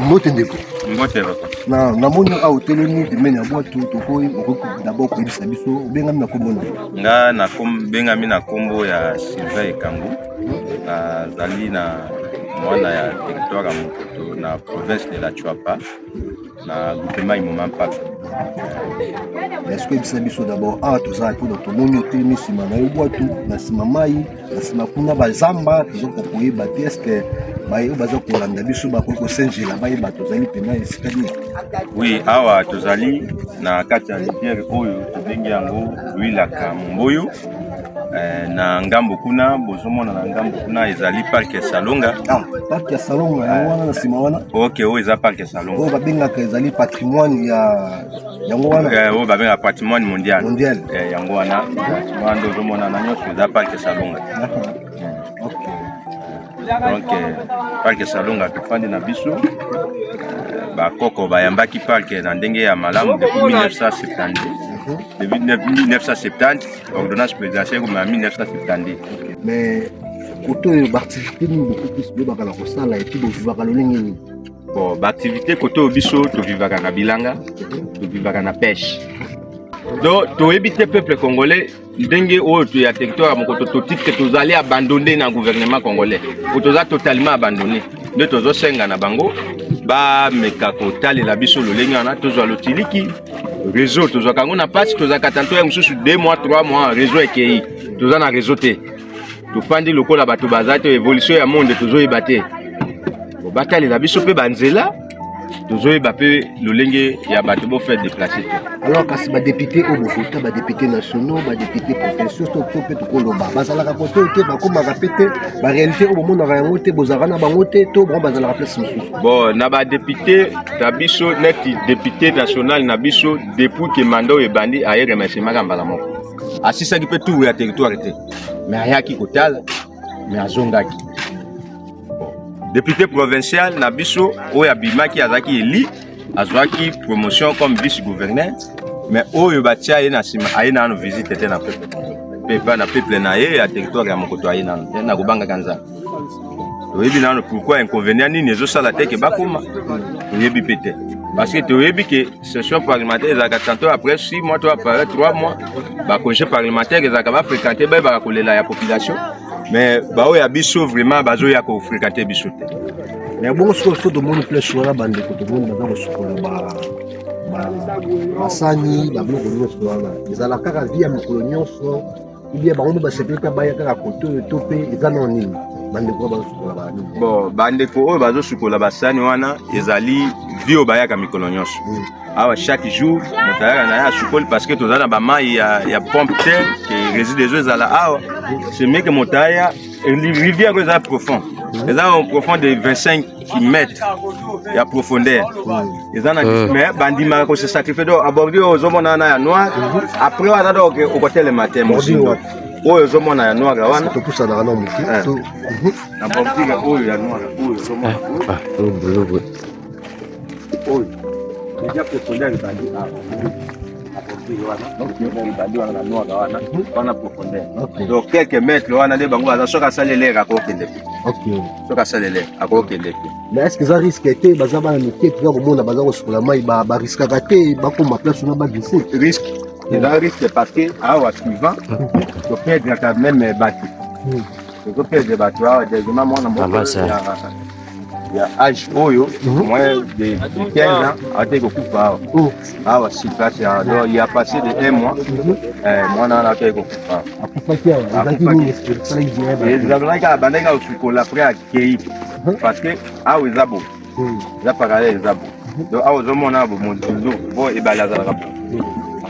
Mbote ndeko. Mbote bako. Na moni a hotelemi de mena boatu to koyi d'abord ko bisa biso benga mina komona. Nga na benga mina kombo ya Sylvain Ekangu. Zali na mwana ya territoire Mokoto na province de la Chuapa na groupement Imomampa. Est-ce que bisa biso d'abord a to za ko to moni hotelemi sima na boatu na sima mai na sima kuna bazamba to ko koyi ba est-ce que baye baza kolanda biso bakoko senjela baye bato zali pena esika nini. Oui, awa tozali na kati ya rivière oyo tobengi yango Luilaka Momboyo. Na ngambo kuna bozomona na ngambo kuna ezali parc ya Salonga. Parc ya Salonga yango wana na sima wana. Okay, oyo eza parc ya Salonga. Oyo babengaka ezali patrimoine ya yango wana. Oyo babengaka patrimoine mondial. Mondial. Yango wana wana ozomona na nyonso eza parc ya Salonga. Okay. Donc parc ya Salonga tofandi na biso bakoko bayambaki parc na ndenge ya malamu depuis 1970. Depuis 1970, ordonnance présidentielle comme en 1970. Mais côté d'activité nous beaucoup plus de bakala ko sala et puis de vivre à l'olengeni. Bon, activité côté biso to vivre na bilanga, to vivre na pêche. Donc to éviter peuple congolais ndenge oyo to ya territoire Mokoto to titre que to allé abandonner na gouvernement congolais. Ou to za totalement abandonné. De to zo senga na bango ba meka ko talela biso lolenga na to zo lotiliki. Réseau, tu as un patch, tu as 2 mois, 3 mois, réseau EKI, tu as un réseau T. Tu fais des locaux là-bas, tu as une évolution du monde, tu as battu. Tu bataille la biso pe banzela, tu as battu le lingue, il y a battu pour faire déplacer. Alors quand c'est député au Bofota, député nationaux, député provinciaux, tu peux tout colomba. Bazala raconter que bakoma répéter, la réalité au moment où on a monté, bozarana bangoté, tout bon bazala rappeler ça. Bon, na ba député, na biso net député national na biso depuis que mando e bandi aye remerciement kambala moko. Asisa ki peut tout ya territoire était. Mais aya ki kotal, mais azongaki. Député provincial na biso oya bimaki azaki eli azwaki promotion comme vice-gouverneur mais oyo batia ye na sima aye na no visite te na peuple pepa na peuple na ye ya territoire ya Mokoto aye na na kubanga kanza oyebi na pourquoi inconvénient nini ezosala te ke bakoma oyebi pete parce que toyebi que session parlementaire ezaka tantôt après 6 mois toi après 3 mois ba congé parlementaire ezaka ba fréquenter ba kolela ya population mais ba oya biso vraiment bazo ya ko fréquenter biso te. Mais bon, ce que tout le monde peut choisir, bande de tout le monde dans le chocolat, basani, la bloc de chocolat. Ils ont la carte via mon colonial, il y a beaucoup de secrétaires bayaka à côté, topé, ils en ont une. Bande de chocolat. Bon, bande de chocolat, basani wana, ils allaient via bayaka mi colonial. Alors chaque jour, on a un chocolat parce que tout ça là-bas, il y a pompe qui réside des eaux à la haut. C'est mieux que mon taille, rivière est profond. Ils ont un profond de 25 mètres de profondeur. Ils ont un mais bandi marco se sacrifie d'eau aborder aux hommes en a noir. Après on a donc au côté le matin. Aux hommes en a noir. On peut pousser dans la norme. Aborder au ya noir. Aux hommes. Oh. Déjà profondeur le bandi. Donc quelques mètres on a des bango à soka salele à kokende. OK. Soka salele à kokende. Mais est-ce que ça risque été bazaba na mike tu vas monde bazako sukula mai ba risque gâté ba ko ma place na ba du foot. Risque. Il y a un risque parce que à suivant tu perdre quand même battu. Tu perdre battu des maman na il y a âge oyo moins de 15 ans a été coupé ah si place il y a passé de 1 mois moi on a été coupé ils avaient qu'à bandega au chocolat après à Kei parce que ah oui zabo za parallèle zabo donc ah aux hommes on a bon bon et balaza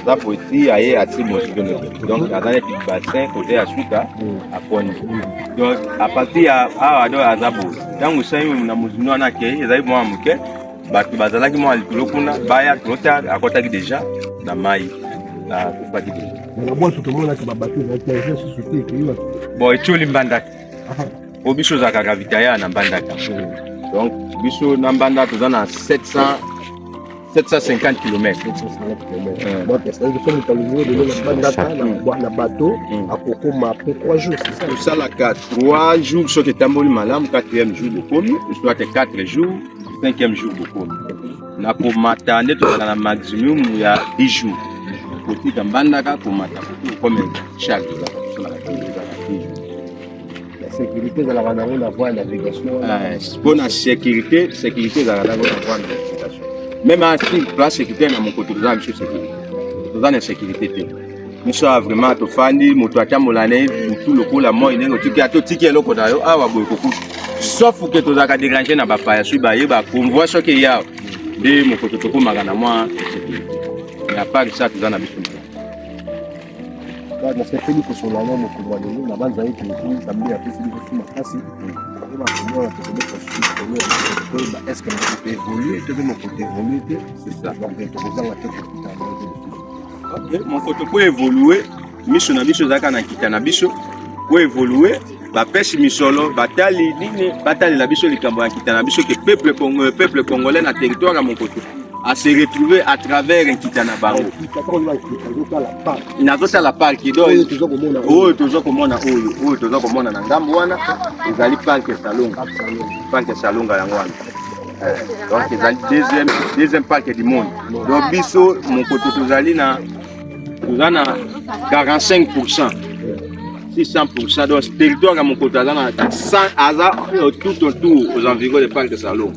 ça pour ici ailleurs à donc dans les petits bassins côté à suite à Poni donc à partir à Zabo dans le sein na muzino na ke ezali mo amuke batu bazalaki mo alikulo kuna baya trota akotaki déjà na mai na kupaki déjà na bon tout le monde qui va battre na télé société qui va bon etuli mbandaka obiso za kavitaya na mbandaka donc biso na mbanda tozana 750 km. Bon, c'est ça, comme tu as le de bateau, à Kokoma, après 3 jours, c'est ça. Tout ça, là, 3 jours, soit que tu as 4e jour de commis, soit que 4 jours, 5e jour bokomi na komata nde tozala na maximum ya 10 jours kotika mbandaka komata comme chaque jour. La sécurité de la voie de navigation. Pour la sécurité de la voie de navigation. Même si la sécurité na mon côté de la sécurité. Nous avons une sécurité. Nous sommes vraiment à Tofani, Motoatia Molane, tout le coup la mort, il y a un ticket à l'eau, ah, sauf que tu as dérangé dans la paille, je suis baillé, on voit ce qu'il y a. De mon côté de Magana, moi, il n'y a pas que ça, tu en as besoin. Na sepeli kosola na mokolo lelo na banza yetu ntambi ya pesi biso makasi et ba komona to mettre sur le est-ce que on peut évoluer to mon côté évoluer c'est ça donc to kozanga te OK mon côté pour évoluer miso na biso zaka na kita na biso pour évoluer ba pesi misolo batali nini batali la biso likambo ya kita na biso que peuple congolais na territoire à mon côté à se retrouver à travers un Kitana Bango. Nazota la parc qui doit toujours comme on a toujours comme on a Ngambuana ils allaient parc Salonga Langwana donc ils allaient deuxième parc du monde donc biso mon côté tozali na 45% 600% donc territoire à mon côté à 100 hasard tout autour aux environs des parcs de Salonga.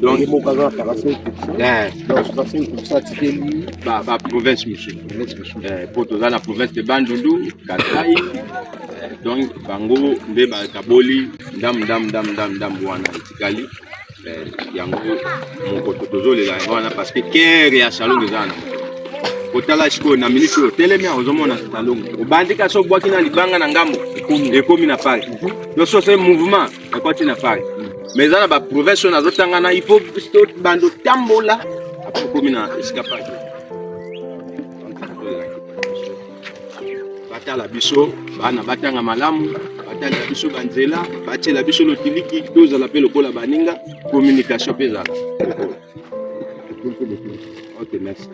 Donc, province, monsieur. Pour la province de Bandundu, Katai, donc, Bango, Mbeba, Kaboli, Dam, Wana, Tikali, Yango, mon kotozo, les Wana, parce que Kère et à Salon des Anna. Kotala Chiko, na ministre, Télémia, aux hommes, à Salon. Au Bandika, so Boakina, Libanga, Nangambo, et comme il a parlé. Donc, c'est un mouvement, et quand il a parlé. Mais dans la province, il faut que bando tambola comme na escapade. Bata la biso, bana batanga malamu, bata la biso banzela, bata la biso lotiliki, tous à l'appel au la baninga, communication pesada. OK, merci.